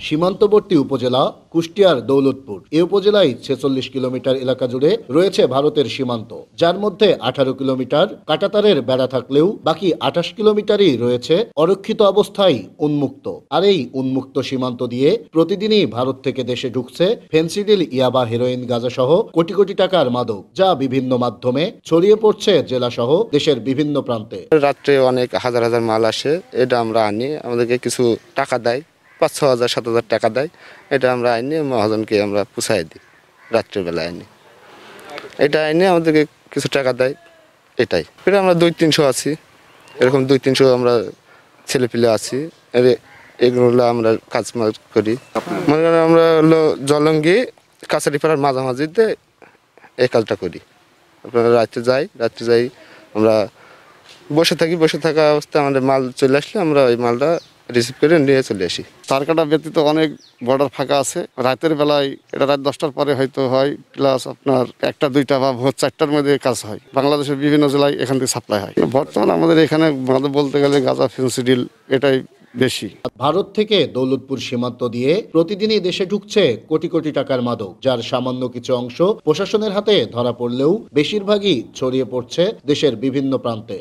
সীমান্তবর্তী উপজেলা কুষ্টিয়ার দৌলতপুর। এই উপজেলায় ৪৬ কিলোমিটার এলাকা জুড়ে রয়েছে ভারতের সীমান্ত, যার মধ্যে ১৮ কিলোমিটার কাঁটাতারের বেড়া থাকলেও বাকি ২৮ কিলোমিটারই রয়েছে অরক্ষিত অবস্থায় উন্মুক্ত। আর এই উন্মুক্ত সীমান্ত দিয়ে প্রতিদিনই ভারত থেকে দেশে ঢুকছে ফেন্সিডিল, ইয়াবা, হেরোইন, গাঁজা সহ কোটি কোটি টাকার মাদক, যা বিভিন্ন মাধ্যমে ছড়িয়ে পড়ছে জেলা সহ দেশের বিভিন্ন প্রান্তে। রাত্রে অনেক হাজার হাজার মাল আসে, এটা আমরা আনি, আমাদেরকে কিছু টাকা দেয়, ৫-৬ হাজার ৭ হাজার টাকা দেয়, এটা আমরা আইনি মহাজনকে আমরা পুষাই দিই। রাত্রেবেলায় আইনি, এটা আইনি আমাদেরকে কিছু টাকা দেয়, এটাই। এটা আমরা ২-৩০০ আছি, এরকম ২-৩০০ আমরা ছেলেপিলে আছি, এগুলো আমরা কাজ করি। মনে করেন আমরা হলো জলঙ্গি কাছারিপাড়ার মাঝামাঝিতে এই কাজটা করি। আপনারা রাত্রে যাই আমরা বসে থাকা অবস্থায় আমাদের মাল চলে আসলে আমরা ওই মালটা রিসিভ করে নিয়ে চলে আসি। তারকাটা ব্যতীত অনেক বর্ডার ফাঁকা আছে। রাতের বেলায় এটা রাত 10টার পরে হয়তো হয়, প্লাস আপনার 1টা 2টা বা ভোর 4টার মধ্যে কাজ হয়। বাংলাদেশের বিভিন্ন জেলায় এখান থেকে সাপ্লাই হয়। বর্তমানে আমাদের এখানে বলতে গেলে গাঁজা, ফেন্সিডিল এটাই বেশি। ভারত থেকে দৌলতপুর সীমান্ত দিয়ে প্রতিদিনই দেশে ঢুকছে কোটি কোটি টাকার মাদক, যার সামান্য কিছু অংশ প্রশাসনের হাতে ধরা পড়লেও বেশিরভাগই ছড়িয়ে পড়ছে দেশের বিভিন্ন প্রান্তে।